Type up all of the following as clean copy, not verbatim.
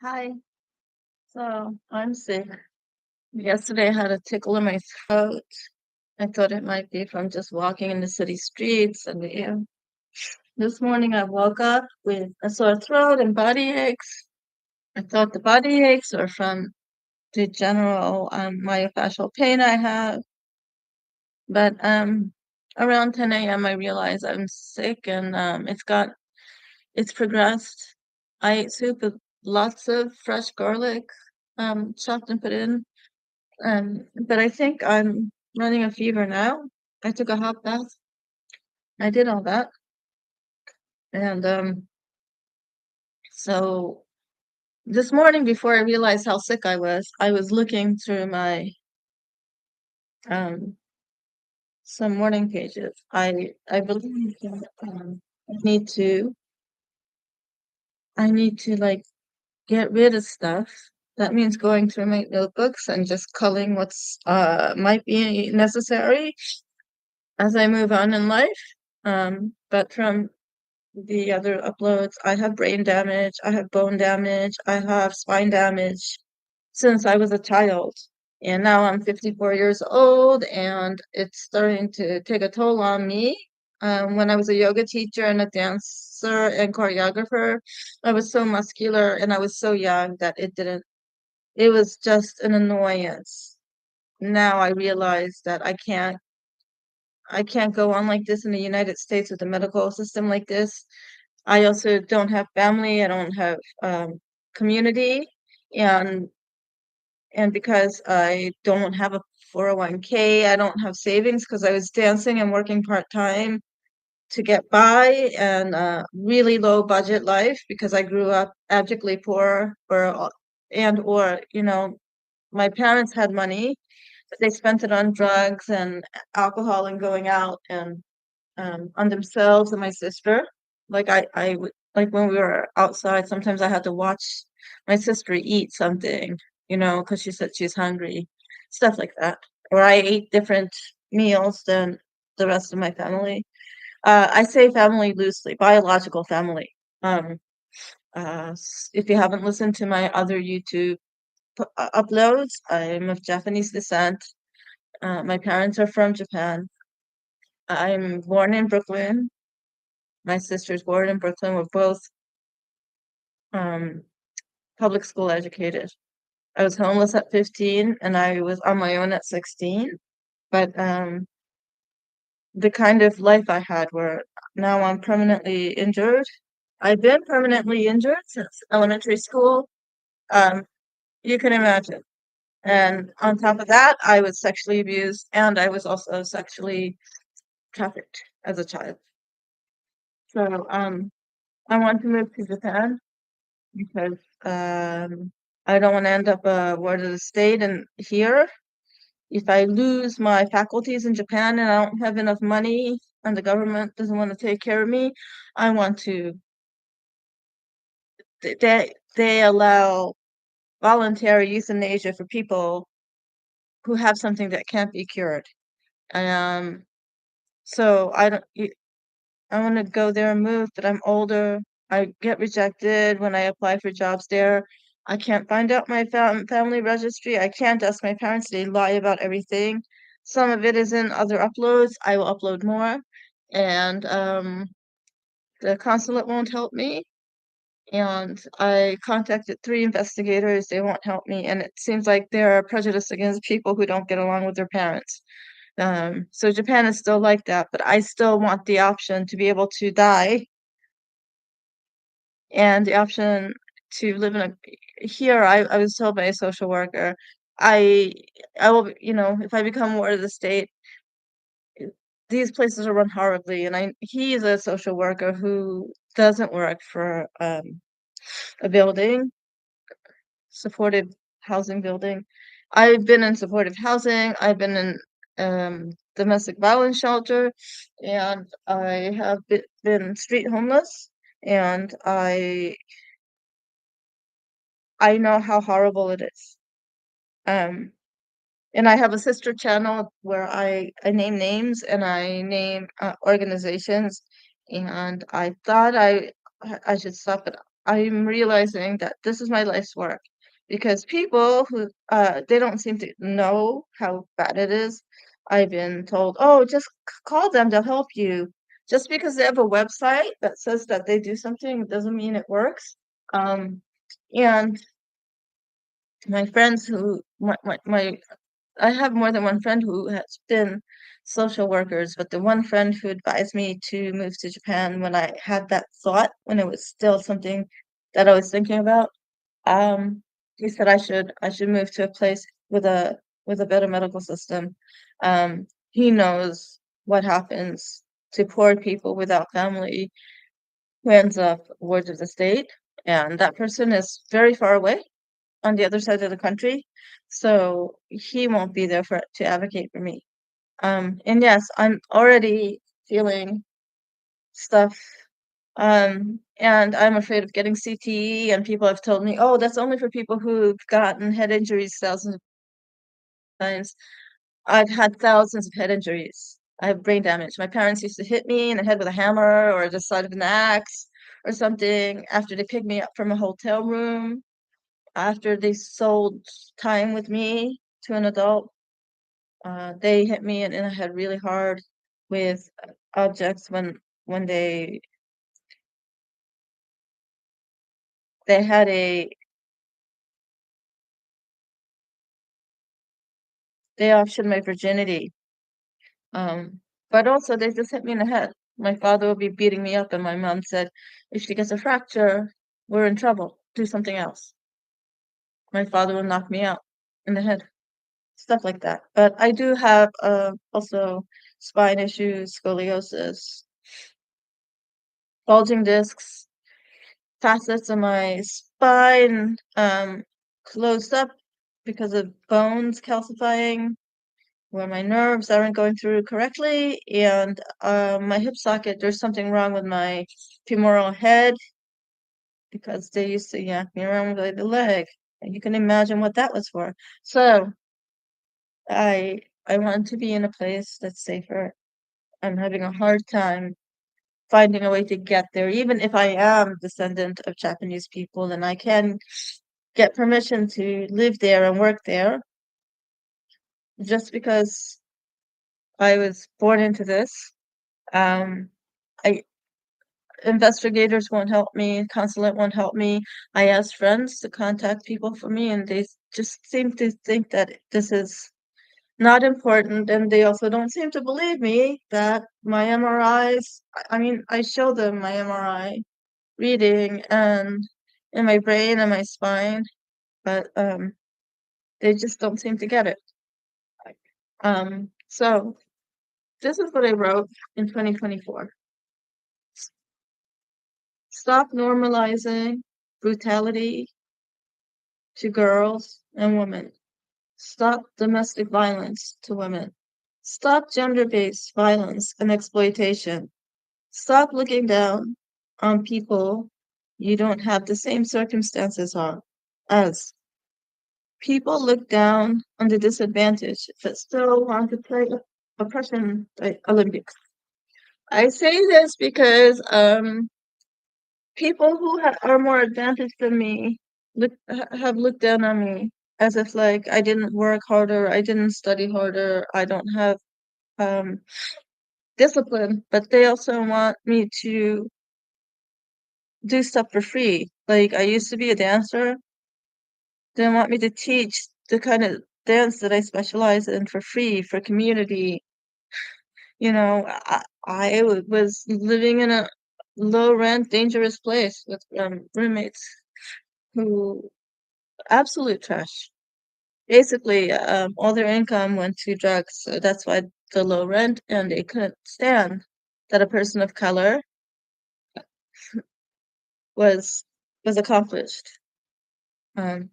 Hi. So I'm sick. Yesterday I had a tickle in my throat. I thought it might be from just walking in the city streets and the air. This morning I woke up with a sore throat and body aches. I thought the body aches were from the general myofascial pain I have. But around 10 a.m. I realized I'm sick and it's progressed. I ate soup with lots of fresh garlic, chopped and put in. But I think I'm running a fever now. I took a hot bath. I did all that. And so this morning before I realized how sick I was looking through my um some morning pages. I believe that I need to like get rid of stuff. That means going through my notebooks and just culling what's might be necessary as I move on in life. But from the other uploads, I have brain damage, I have bone damage, I have spine damage since I was a child. And now I'm 54 years old and it's starting to take a toll on me. When I was a yoga teacher and a dancer and choreographer, I was so muscular and I was so young that it was just an annoyance. Now I realize that I can't go on like this in the United States with a medical system like this. I also don't have family. I don't have community, and because I don't have a 401k, I don't have savings because I was dancing and working part-time to get by and really low budget life because I grew up abjectly poor or my parents had money, but they spent it on drugs and alcohol and going out and on themselves and my sister. Like when we were outside, sometimes I had to watch my sister eat something, because she said she's hungry, stuff like that. Or I ate different meals than the rest of my family. I say family loosely, biological family. Um, if you haven't listened to my other YouTube uploads, I'm of Japanese descent. My parents are from Japan. I'm born in Brooklyn. My sister's born in Brooklyn. We're both um, public school educated. I was homeless at 15 and I was on my own at 16. But the kind of life I had where now I'm permanently injured. I've been permanently injured since elementary school. Um, you can imagine. And on top of that, I was sexually abused and I was also sexually trafficked as a child. So I want to move to Japan because I don't want to end up a ward of the state. And here, if I lose my faculties in Japan and I don't have enough money and the government doesn't want to take care of me, I want to. They allow voluntary euthanasia for people who have something that can't be cured. Um, so I don't. I want to go there and move, but I'm older. I get rejected when I apply for jobs there. I can't find out my family registry. I can't ask my parents. They lie about everything. Some of it is in other uploads. I will upload more. And the consulate won't help me. And I contacted 3 investigators. They won't help me. And it seems like they're prejudiced against people who don't get along with their parents. So Japan is still like that, but I still want the option to be able to die and the option to live in here. I was told by a social worker, I I will, if I become ward of the state, these places are run horribly, and he's a social worker who doesn't work for a building, supportive housing building. I've been in supportive housing. I've been in domestic violence shelter, and I have been street homeless, and I know how horrible it is. Um, and I have a sister channel where I name names and I name organizations, and I thought I should stop it. I'm realizing that this is my life's work because people who they don't seem to know how bad it is. I've been told, "Oh, just call them, they'll help you." Just because they have a website that says that they do something doesn't mean it works. Um, and my friends who my I have more than one friend who has been social workers, but the one friend who advised me to move to Japan when I had that thought, when it was still something that I was thinking about, he said I should move to a place with a better medical system. He knows what happens to poor people without family who ends up wards of the state, and that person is very far away on the other side of the country, so he won't be there for to advocate for me. And yes, I'm already feeling stuff, and I'm afraid of getting CTE, and people have told me, "Oh, that's only for people who've gotten head injuries thousands of times." I've had thousands of head injuries. I have brain damage. My parents used to hit me in the head with a hammer or the side of an axe or something after they picked me up from a hotel room, after they sold time with me to an adult. They hit me in the head really hard with objects when they had a they optioned my virginity. But also they just hit me in the head. My father would be beating me up, and my mom said, if she gets a fracture, we're in trouble. Do something else. My father would knock me out in the head, stuff like that. But I do have also spine issues, scoliosis, bulging discs, facets of my spine closed up because of bones calcifying, where my nerves aren't going through correctly, and my hip socket, there's something wrong with my femoral head because they used to yank me around with the leg, and you can imagine what that was for. So I want to be in a place that's safer. I'm having a hard time finding a way to get there, even if I am descendant of Japanese people and I can get permission to live there and work there. Just because I was born into this, um, I investigators won't help me, consulate won't help me. I asked friends to contact people for me, and they just seem to think that this is not important, and they also don't seem to believe me that my MRIs, I mean, I show them my MRI reading and in my brain and my spine, but they just don't seem to get it. So this is what I wrote in 2024. Stop normalizing brutality to girls and women. Stop domestic violence to women. Stop gender-based violence and exploitation. Stop looking down on people you don't have the same circumstances as. People look down on the disadvantaged but still want to play oppression Olympics. I say this because people who are more advantaged than me have looked down on me as if like I didn't work harder, I didn't study harder, I don't have um discipline, but they also want me to do stuff for free. Like I used to be a dancer, they want me to teach the kind of dance that I specialize in for free for community. Was living in a low rent, dangerous place with roommates who absolute trash. Basically, all their income went to drugs, so that's why the low rent, and they couldn't stand that a person of color was was accomplished. Um,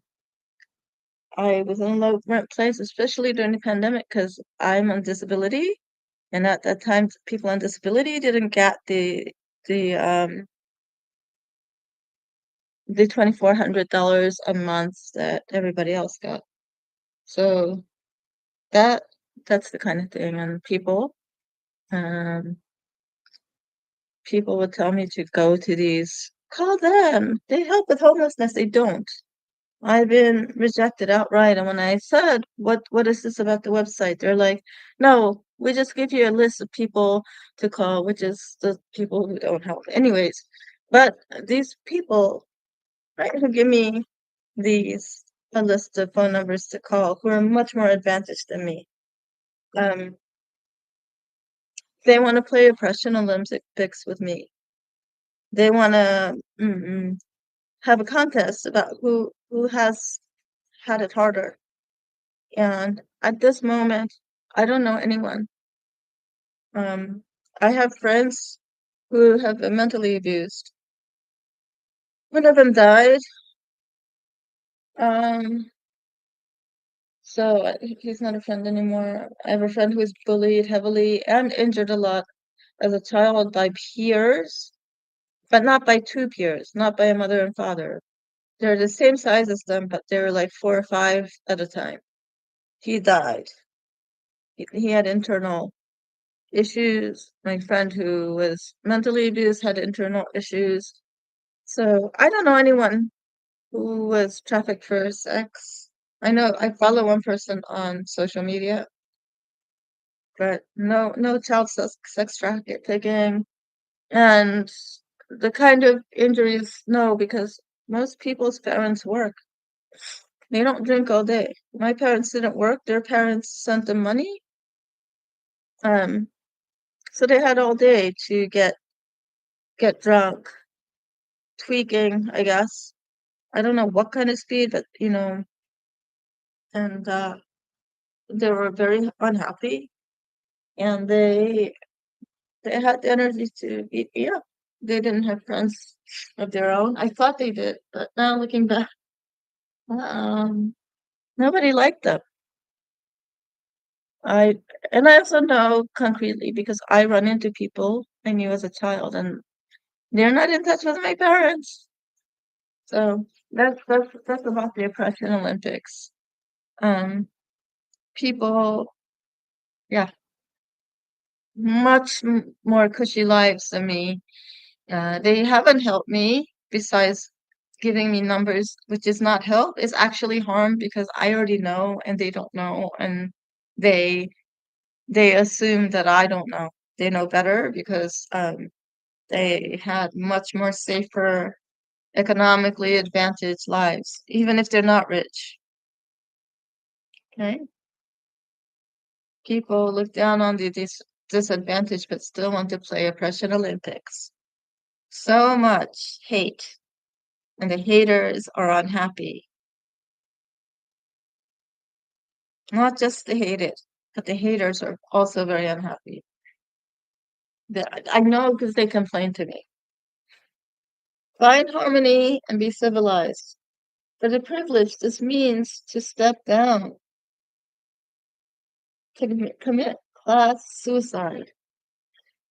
I was in a low rent place, especially during the pandemic, because I'm on disability, and at that time, people on disability didn't get the um the $2,400 a month that everybody else got. So that that's the kind of thing, and um people would tell me to go to these Call them. They help with homelessness. They don't. I've been rejected outright. And when I said, what is this about the website? They're like, no, we just give you a list of people to call, which is the people who don't help. Anyways, but these people, right, who give me these a list of phone numbers to call who are much more advantaged than me. Um, they want to play oppression Olympics with me. They want to have a contest about who has had it harder. And at this moment, I don't know anyone. Um, I have friends who have been mentally abused. One of them died. Um, so he's not a friend anymore. I have a friend who was bullied heavily and injured a lot as a child by peers, but not by two peers, not by a mother and father. They're the same size as them, but they were like 4 or 5 at a time. He died. He had internal issues. My friend who was mentally abused had internal issues. So I don't know anyone who was trafficked for sex. I know I follow one person on social media, but no child sex trafficking. And the kind of injuries, no, because most people's parents work. They don't drink all day. My parents didn't work. Their parents sent them money. Um, so they had all day to get drunk, tweaking, I guess. I don't know what kind of speed, but and they were very unhappy, and they had the energy to beat me up. They didn't have friends of their own. I thought they did, but now looking back, um, nobody liked them. I and I also know concretely because I run into people I knew as a child, and they're not in touch with my parents. So that's about the oppression Olympics. Um, people, yeah, much more cushy lives than me. They haven't helped me besides giving me numbers, which is not help, is actually harm because I already know and they don't know, and they they assume that I don't know. They know better because they had much more safer, economically advantaged lives, even if they're not rich. Okay? People look down on the disadvantaged but still want to play oppression Olympics. So much hate, and the haters are unhappy. Not just the hated, but the haters are also very unhappy. I know because they complain to me. Find harmony and be civilized. For the privileged, this means to step down, to commit class suicide.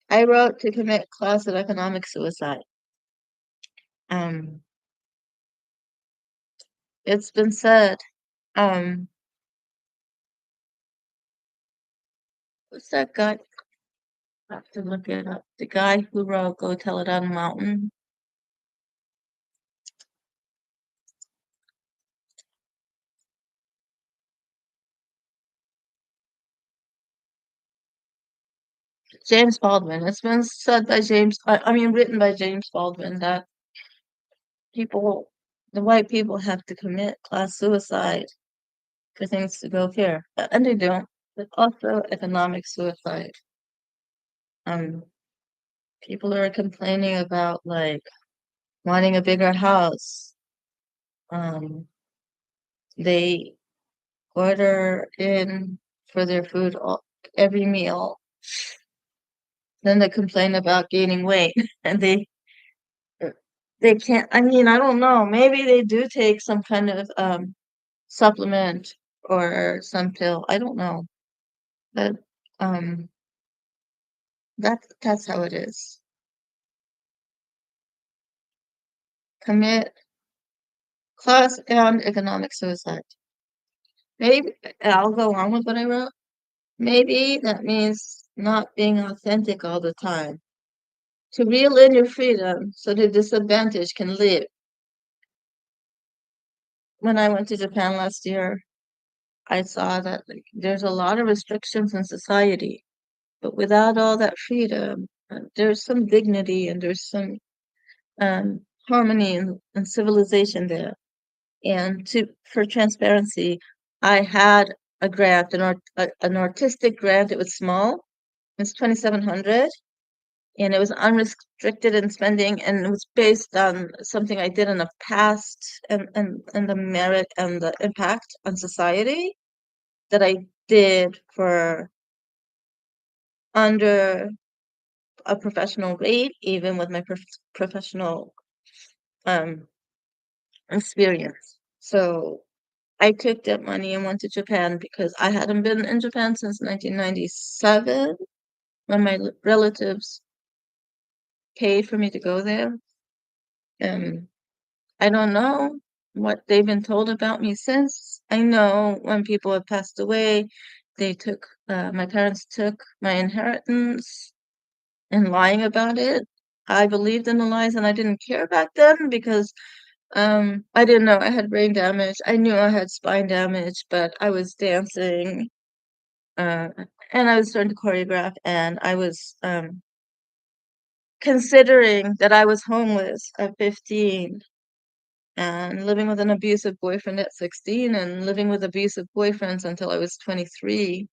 I wrote to commit class and economic suicide. Um, it's been said. Um, what's that guy? I have to look it up. The guy who wrote "Go Tell It on a Mountain." James Baldwin. It's been said by I mean, written by James Baldwin that people, the white people, have to commit class suicide for things to go fair, and they don't. But also economic suicide. Um, People are complaining about like wanting a bigger house. Um, they order in for their food every meal. Then they complain about gaining weight, and they can't. I mean, I don't know. Maybe they do take some kind of supplement or some pill. I don't know, but um, that's how it is. Commit class and economic suicide. Maybe I'll go on with what I wrote. Maybe that means not being authentic all the time. to reel in your freedom so the disadvantaged can live. When I went to Japan last year, I saw that like, there's a lot of restrictions in society, but without all that freedom, there's some dignity and there's some harmony and civilization there. And for transparency, I had a grant, an artistic grant. It was small. It's 2,700, and it was unrestricted in spending, and it was based on something I did in the past, and the merit and the impact on society that I did for under a professional rate, even with my professional um experience. So I took that money and went to Japan because I hadn't been in Japan since 1997 when my relatives paid for me to go there. And I don't know what they've been told about me since. I know when people have passed away, my parents took my inheritance and lying about it. I believed in the lies and I didn't care back then because I didn't know I had brain damage. I knew I had spine damage, but I was dancing, uh, and I was starting to choreograph, and I was considering that I was homeless at 15 and living with an abusive boyfriend at 16 and living with abusive boyfriends until I was 23,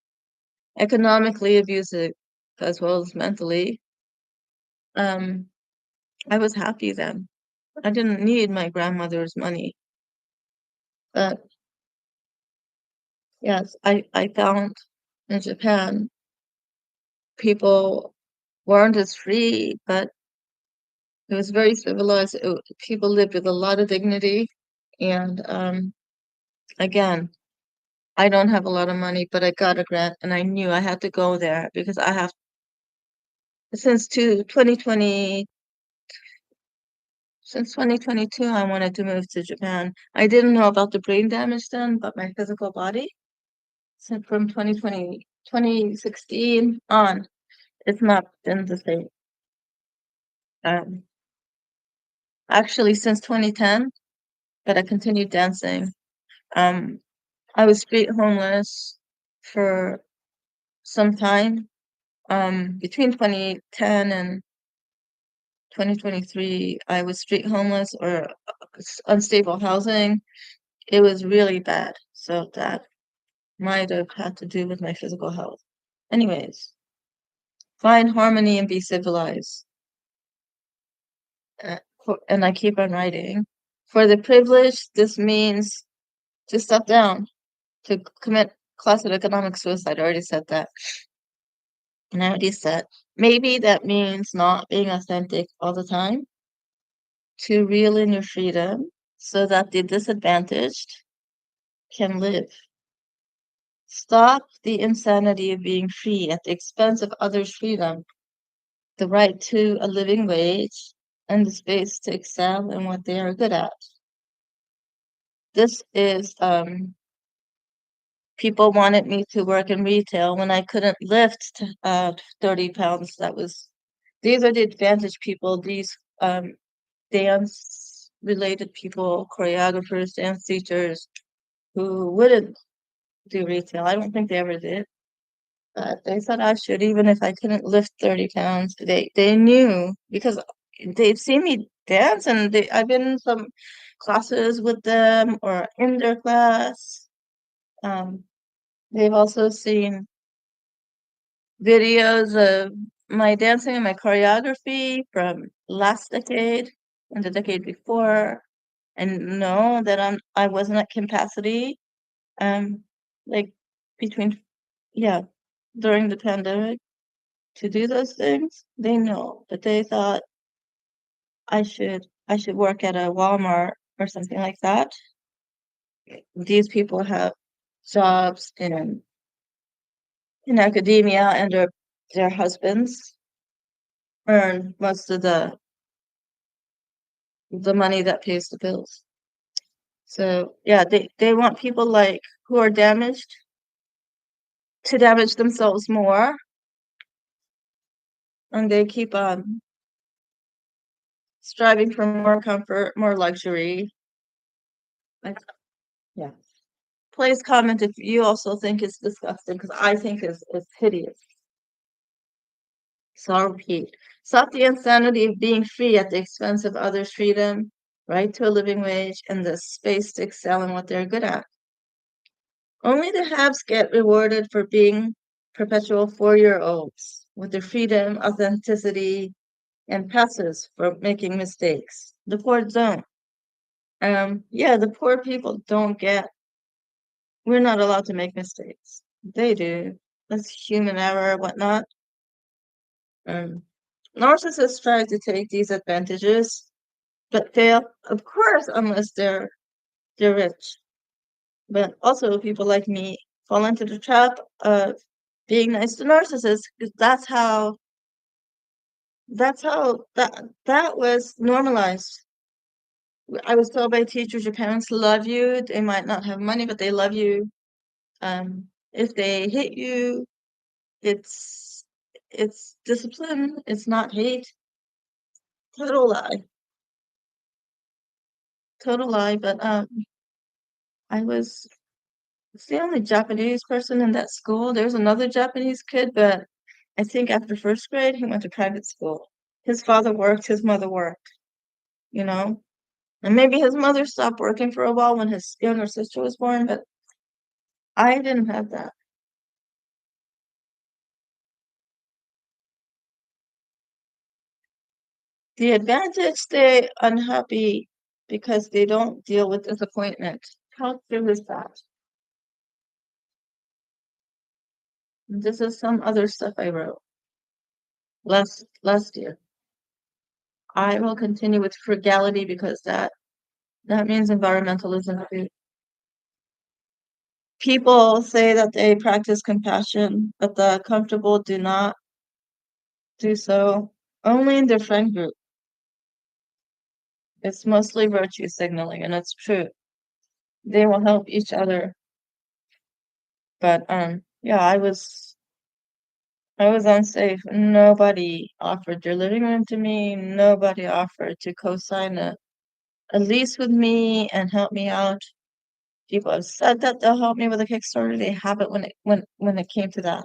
economically abusive as well as mentally. Um, I was happy then. I didn't need my grandmother's money. But yes, I found in Japan people weren't as free, but it was very civilized. People lived with a lot of dignity. And again, I don't have a lot of money, but I got a grant and I knew I had to go there because I have since 2020, since 2022, I wanted to move to Japan. I didn't know about the brain damage then, but my physical body, since from 2020, 2016 on, it's not been the same. Um, actually, since 2010, but I continued dancing. Um, I was street homeless for some time. Between 2010 and 2023, I was street homeless or unstable housing. It was really bad. So that might have had to do with my physical health. Anyways, find harmony and be civilized. And I keep on writing. For the privileged, this means to step down, to commit classic economic suicide. I already said that. And I already said maybe that means not being authentic all the time, to reel in your freedom so that the disadvantaged can live. Stop the insanity of being free at the expense of others' freedom, the right to a living wage, and the space to excel in what they are good at. This is people wanted me to work in retail when I couldn't lift 30 pounds. These are the advantaged people, these dance related people, choreographers, dance teachers who wouldn't do retail. I don't think they ever did. But they said I should, even if I couldn't lift 30 pounds. They knew because they've seen me dance and I've been in some classes with them or in their class. Um, they've also seen videos of my dancing and my choreography from last decade and the decade before, and know that I wasn't at capacity. Um, like between yeah, during the pandemic to do those things. They know, but they thought I should work at a Walmart or something like that. These people have jobs in academia, and their husbands earn most of the money that pays the bills. So yeah, they want people like who are damaged to damage themselves more, and they keep on striving for more comfort, more luxury. Like, yeah. Please comment if you also think it's disgusting, because I think it's hideous. So I'll repeat. Stop the insanity of being free at the expense of others' freedom, right to a living wage, and the space to excel in what they're good at. Only the haves get rewarded for being perpetual 4-year-olds with their freedom, authenticity, and passes for making mistakes. The poor don't. Yeah, the poor people don't get, we're not allowed to make mistakes. They do. That's human error, whatnot. Um, Narcissists try to take these advantages, but fail, of course, unless they're rich. But also people like me fall into the trap of being nice to narcissists, because that was normalized. I was told by teachers, your parents love you. They might not have money, but they love you. If they hit you, it's it's discipline. It's not hate. Total lie. Total lie. But I was the only Japanese person in that school. There was another Japanese kid, but I think after first grade, he went to private school. His father worked, his mother worked, you know? And maybe his mother stopped working for a while when his younger sister was born, but I didn't have that. The advantage, stay unhappy because they don't deal with disappointment. How true is that? This is some other stuff I wrote last year. I will continue with frugality because that means environmentalism too. People say that they practice compassion, but the comfortable do not do so. Only in their friend group. It's mostly virtue signaling, and it's true. They will help each other. But yeah, I was unsafe. Nobody offered their living room to me. Nobody offered to co-sign a lease with me and help me out. People have said that they'll help me with a Kickstarter. They haven't when it came to that.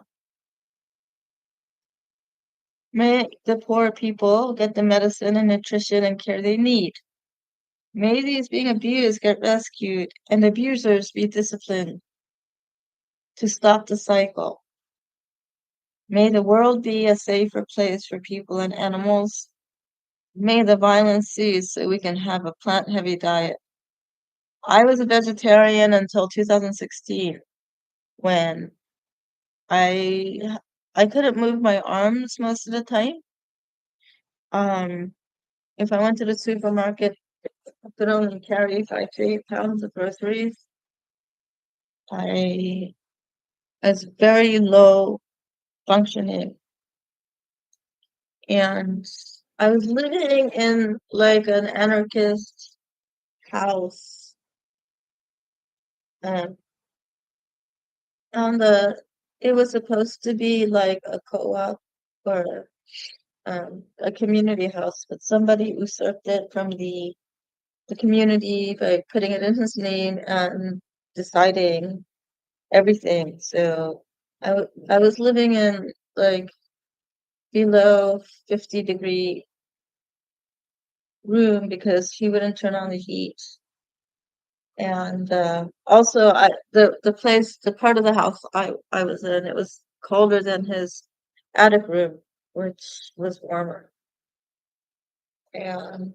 May the poor people get the medicine and nutrition and care they need. May these being abused get rescued and abusers be disciplined to stop the cycle. May the world be a safer place for people and animals. May the violence cease so we can have a plant-heavy diet. I was a vegetarian until 2016 when I I couldn't move my arms most of the time. If I went to the supermarket, I could only carry 5 to 8 pounds of groceries. I was very low functioning, and I was living in like an anarchist house. Um, on the it was supposed to be like a co-op or a community house, but somebody usurped it from the community by putting it in his name and deciding everything. So I was living in like below 50-degree room because he wouldn't turn on the heat. And also, the part of the house I was in, it was colder than his attic room, which was warmer. And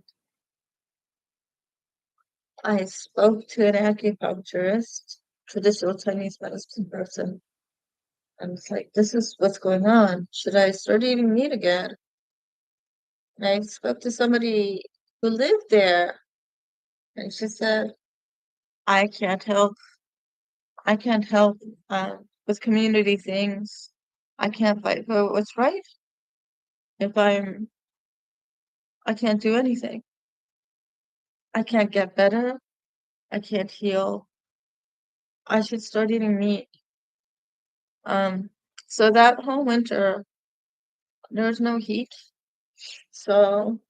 I spoke to an acupuncturist, traditional Chinese medicine person, and it's like, this is what's going on. Should I start eating meat again? And I spoke to somebody who lived there, and she said, I can't help. I can't help with community things. I can't fight for what's right. If I can't do anything. I can't get better. I can't heal. I should start eating meat. Um, so that whole winter, there was no heat. So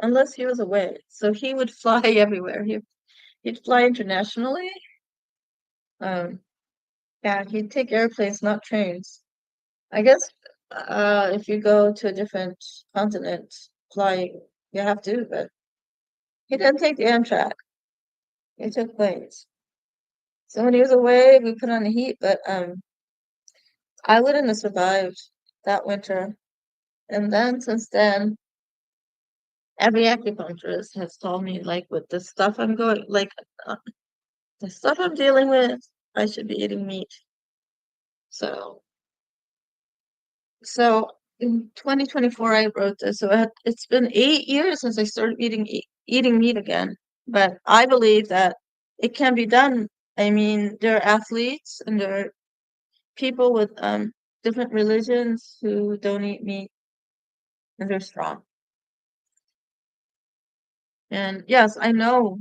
unless he was away. So he would fly everywhere. He'd fly internationally. Um, yeah, he'd take airplanes, not trains. I guess if you go to a different continent, flying, you have to, but he didn't take the Amtrak. He took planes. So when he was away, we put on the heat, but I wouldn't have survived that winter. And then since then, every acupuncturist has told me, like, with the stuff I'm going, like, the stuff I'm dealing with, I should be eating meat. So, so in 2024, I wrote this. So it's been 8 years since I started eating meat again. But I believe that it can be done. I mean, there are athletes and there are people with different religions who don't eat meat and they're strong. And yes, I know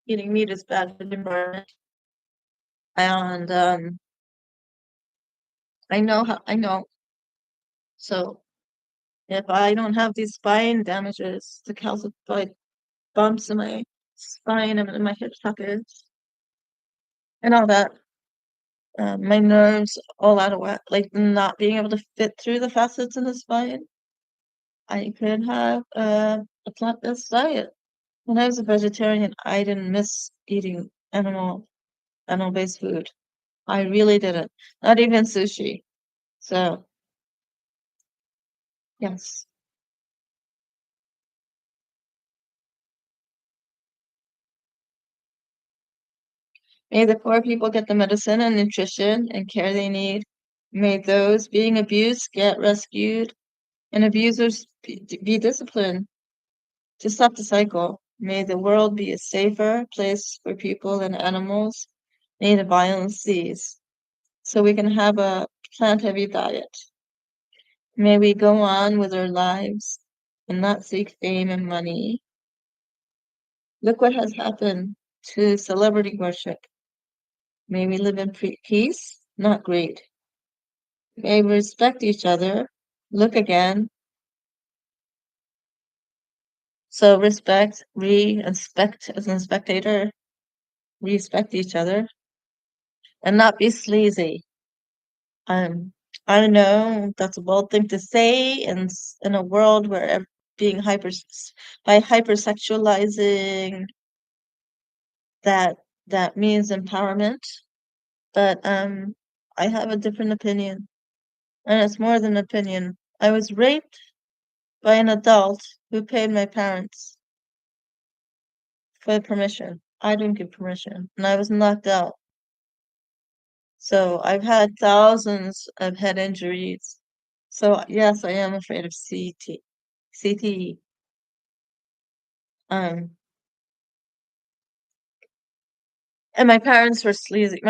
eating meat is bad for the environment. And I know. So if I don't have these spine damages, the calcified bumps in my spine and in my hip sockets and all that, my nerves all out of whack, like not being able to fit through the facets in the spine, I could have a plant-based diet. When I was a vegetarian, I didn't miss eating animal-based food. I really didn't. Not even sushi. So, yes. May the poor people get the medicine and nutrition and care they need. May those being abused get rescued and abusers be disciplined to stop the cycle. May the world be a safer place for people and animals. May the violence cease so we can have a plant-heavy diet. May we go on with our lives and not seek fame and money. Look what has happened to celebrity worship. May we live in peace, not greed. May we respect each other. Look again. So respect, re-inspect as a spectator, respect each other, and not be sleazy. Um, I know that's a bold thing to say in a world where being by hypersexualizing that that means empowerment, but I have a different opinion, and it's more than opinion. I was raped by an adult who paid my parents for permission. I didn't give permission, and I was knocked out. So I've had thousands of head injuries. So yes, I am afraid of CTE. Um, and my parents were sleazy.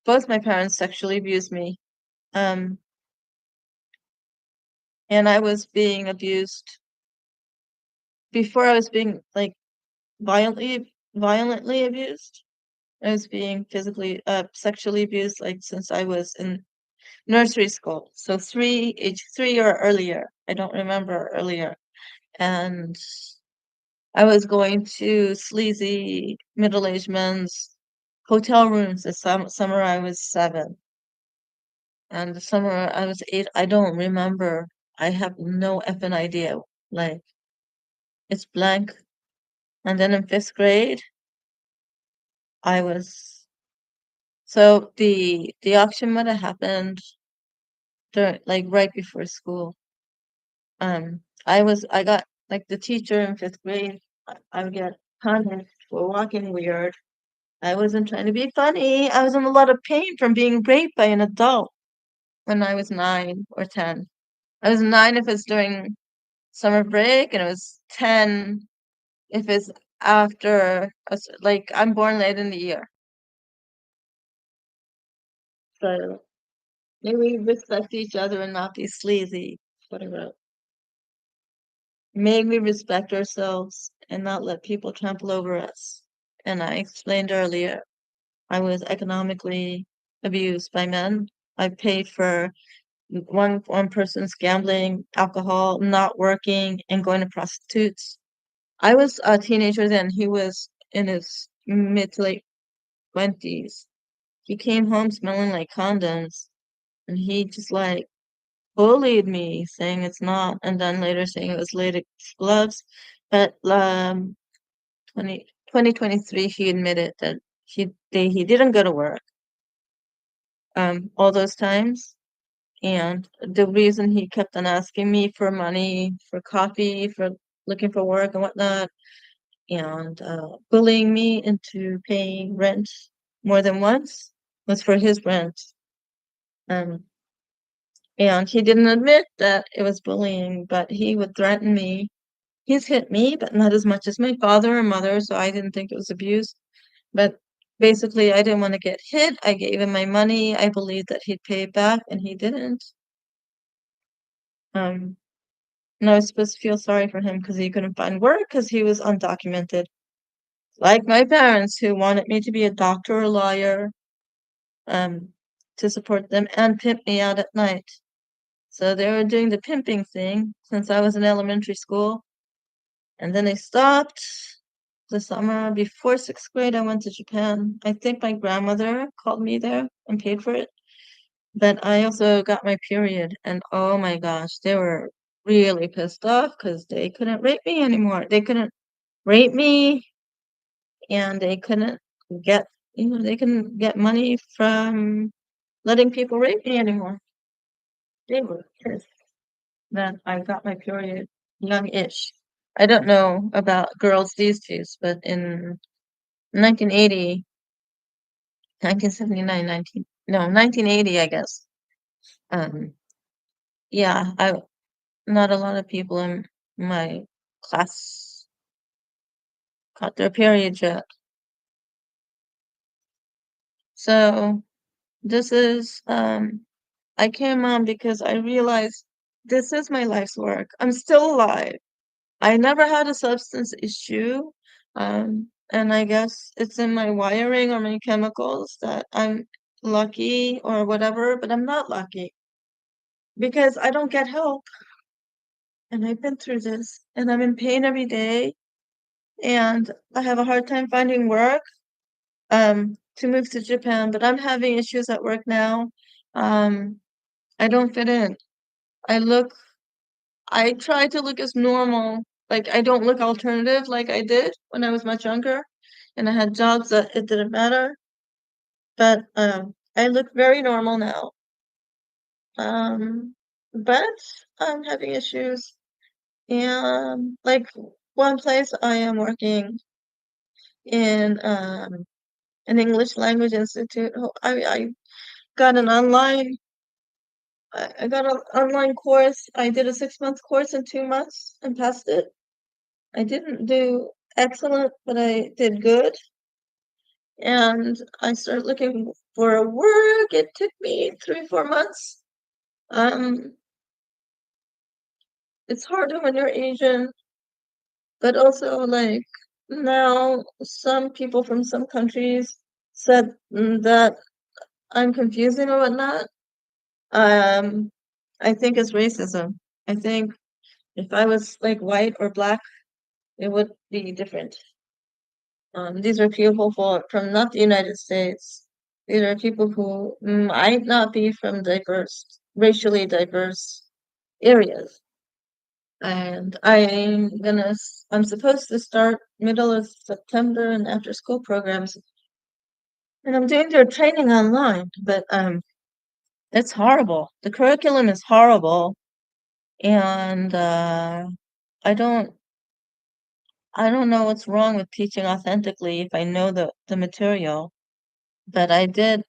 Both my parents sexually abused me. Um, and I was being abused before I was being like violently abused. I was being sexually abused like since I was in nursery school. So age 3 or earlier. I don't remember earlier. And I was going to sleazy middle-aged men's hotel rooms. The summer I was 7, and the summer I was 8. I don't remember. I have no effing idea. Like it's blank. And then in 5th grade, I was so the auction might have happened during like right before school. I got like the teacher in 5th grade. I would get punished for walking weird. I wasn't trying to be funny. I was in a lot of pain from being raped by an adult when I was 9 or 10. I was 9 if it's during summer break, and it was 10 if it's after, like, I'm born late in the year. So maybe we respect each other and not be sleazy. Whatever. May we respect ourselves and not let people trample over us. And I explained earlier, I was economically abused by men. I paid for one person's gambling, alcohol, not working, and going to prostitutes. I was a teenager then. He was in his mid to late 20s. He came home smelling like condoms, and he just like bullied me, saying it's not, and then later saying it was latex gloves. But 2023, he admitted that he didn't go to work all those times. And the reason he kept on asking me for money, for coffee, for looking for work and whatnot, and bullying me into paying rent more than once was for his rent. Um, and he didn't admit that it was bullying, but he would threaten me. He's hit me, but not as much as my father or mother, so I didn't think it was abuse. But basically, I didn't want to get hit. I gave him my money. I believed that he'd pay it back, and he didn't. Um, and I was supposed to feel sorry for him because he couldn't find work because he was undocumented. Like my parents who wanted me to be a doctor or lawyer, um, to support them and pimp me out at night. So they were doing the pimping thing since I was in elementary school. And then they stopped the summer before sixth grade. I went to Japan. I think my grandmother called me there and paid for it. But I also got my period. And oh my gosh, they were really pissed off because they couldn't rape me anymore. They couldn't rape me and they couldn't get, they couldn't get money from letting people rape me anymore. They were pissed that I got my period young-ish. I don't know about girls these days, but in 1980, 1979, 1980, I guess. Um, yeah, not a lot of people in my class got their period yet. So this is, I came on because I realized this is my life's work. I'm still alive. I never had a substance issue. And I guess it's in my wiring or my chemicals that I'm lucky or whatever, but I'm not lucky because I don't get help. And I've been through this and I'm in pain every day and I have a hard time finding work to move to Japan, but I'm having issues at work now. Um, I don't fit in. I look I try to look as normal. Like I don't look alternative like I did when I was much younger and I had jobs that it didn't matter. But I look very normal now. Um but I'm having issues. And like one place I am working in an English language institute. I got an online I got an online course. I did a 6-month course in 2 months and passed it. I didn't do excellent, but I did good. And I started looking for work. It took me 3, 4 months. Um, it's harder when you're Asian, but also like now some people from some countries said that I'm confusing or whatnot. Um, I think it's racism. I think if I was like white or black, it would be different. These are people from not the United States. These are people who might not be from racially diverse areas. And I'm supposed to start middle of September and after school programs. And I'm doing their training online, but it's horrible. The curriculum is horrible. And I don't I don't know what's wrong with teaching authentically if I know the material. But I did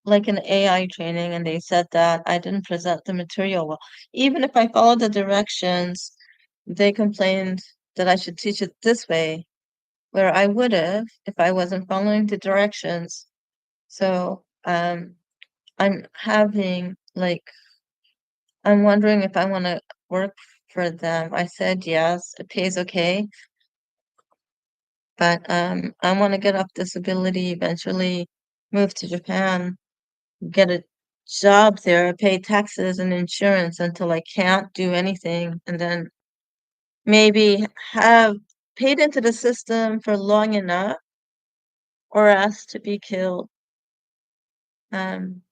like an AI training and they said that I didn't present the material well. Even if I followed the directions, they complained that I should teach it this way, where I would have if I wasn't following the directions. So, I'm having like I'm wondering if I want to work for them. I said yes, it pays okay, but I want to get off disability eventually, move to Japan, get a job there, pay taxes and insurance until I can't do anything, and then maybe have paid into the system for long enough or asked to be killed. Um,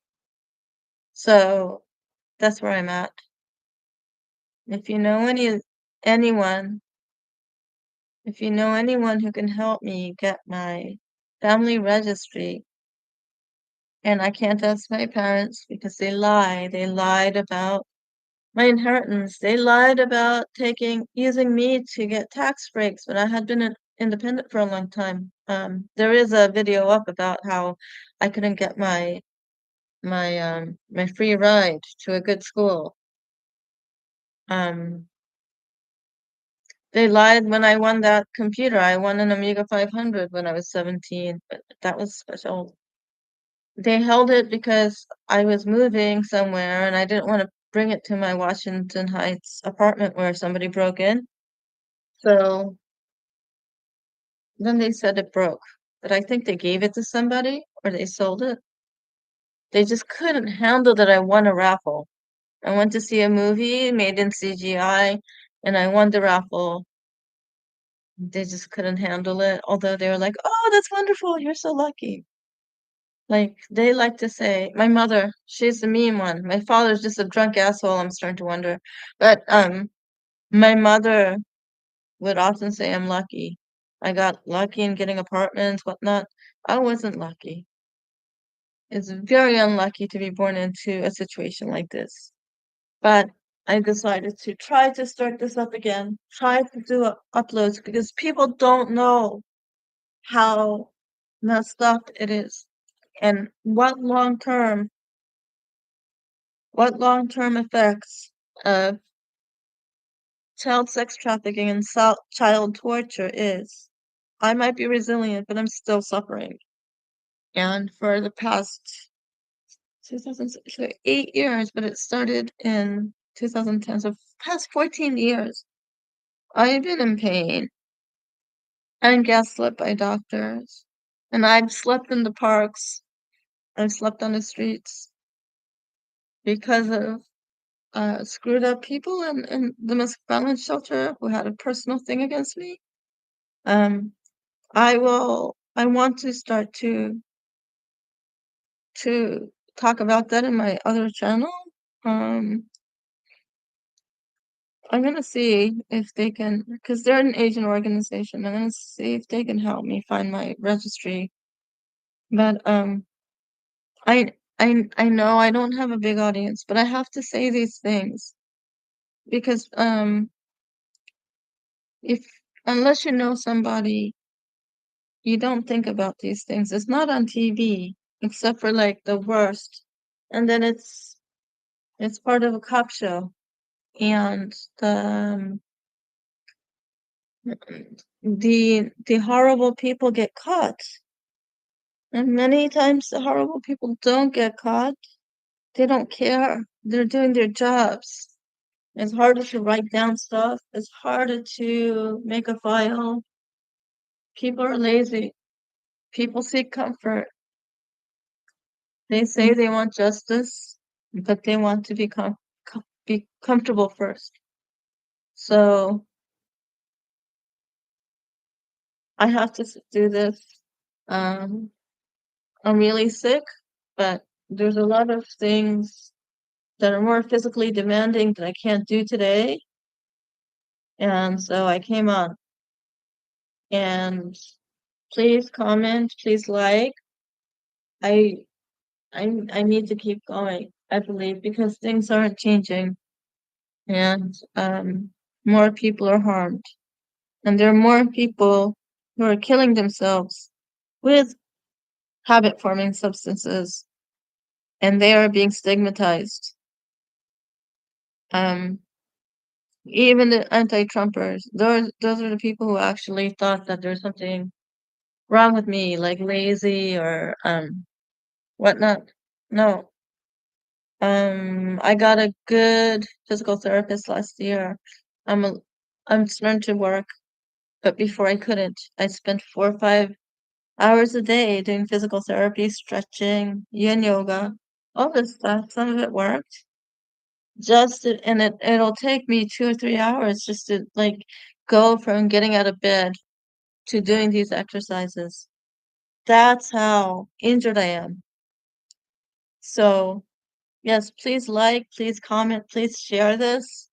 so that's where I'm at. If you know anyone, if you know anyone who can help me get my family registry, and I can't ask my parents because they lie. They lied about my inheritance. They lied about using me to get tax breaks when I had been independent for a long time. There is a video up about how I couldn't get my free ride to a good school. Um, they lied when I won that computer. I won an Amiga 500 when I was 17, but that was special. They held it because I was moving somewhere and I didn't want to bring it to my Washington Heights apartment where somebody broke in. So then they said it broke, but I think they gave it to somebody or they sold it. They just couldn't handle that I won a raffle. I went to see a movie made in CGI and I won the raffle. They just couldn't handle it, although they were like, "Oh, that's wonderful. You're so lucky." Like they like to say, my mother, she's the mean one. My father's just a drunk asshole, I'm starting to wonder. But my mother would often say I'm lucky. I got lucky in getting apartments, whatnot. I wasn't lucky. It's very unlucky to be born into a situation like this. But I decided to try to start this up again, try to do uploads because people don't know how messed up it is and what long term effects of child sex trafficking and child torture is. I might be resilient, but I'm still suffering. And for the past 2006, so 8 years, but it started in 2010, so past 14 years, I've been in pain and gaslit by doctors. And I've slept in the parks, I've slept on the streets because of screwed up people in the domestic violence shelter who had a personal thing against me. Um, I want to start to talk about that in my other channel. Um, I'm gonna see if they can, because they're an Asian organization. I'm gonna see if they can help me find my registry. But I know I don't have a big audience, but I have to say these things because if unless you know somebody, you don't think about these things. It's not on TV, except for like the worst, and then it's part of a cop show, and the horrible people get caught, and many times the horrible people don't get caught. They don't care. They're doing their jobs. It's harder to write down stuff. It's harder to make a file. People are lazy. People seek comfort. They say they want justice, but they want to be comfortable first. So I have to do this. Um, I'm really sick, but there's a lot of things that are more physically demanding that I can't do today. And so I came on. And please comment, please like. I I need to keep going, I believe, because things aren't changing and more people are harmed. And there are more people who are killing themselves with habit forming substances and they are being stigmatized. Um, even the anti-Trumpers, those are the people who actually thought that there's something wrong with me, like lazy or whatnot. No. I got a good physical therapist last year. I'm a, I'm starting to work, but before I couldn't. I spent 4 or 5 hours a day doing physical therapy, stretching, yin yoga, all this stuff. Some of it worked. And it'll take me 2 or 3 hours just to like go from getting out of bed to doing these exercises. That's how injured I am. So, yes, please like, please comment, please share this,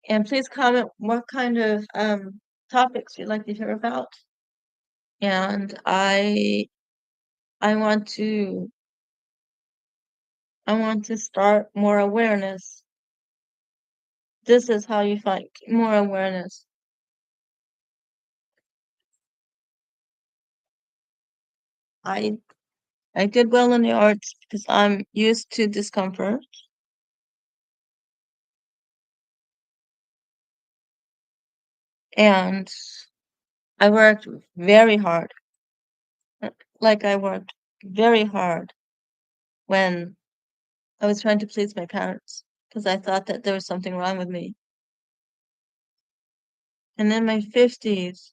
and please comment what kind of topics you'd like to hear about. And I want to start more awareness. This is how you find more awareness. I I did well in the arts because I'm used to discomfort. And I worked very hard. Like I worked very hard when I was trying to please my parents because I thought that there was something wrong with me. And in my 50s,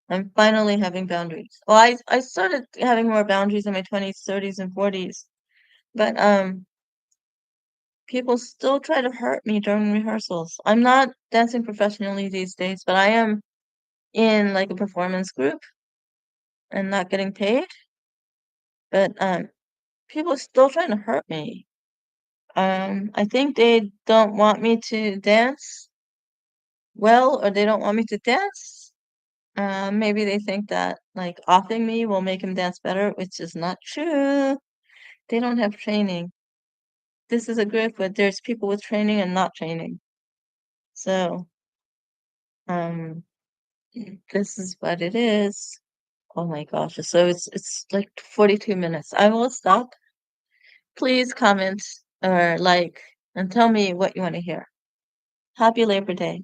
I'm finally having boundaries. Well, I started having more boundaries in my 20s, 30s, and 40s. But people still try to hurt me during rehearsals. I'm not dancing professionally these days, but I am in like a performance group and not getting paid. But people still trying to hurt me. I think they don't want me to dance well, or they don't want me to dance. Maybe they think that like offing me will make him dance better, which is not true. They don't have training. This is a group where there's people with training and not training. So, um, this is what it is. Oh my gosh. So it's like 42 minutes. I will stop. Please comment or like and tell me what you want to hear. Happy Labor Day.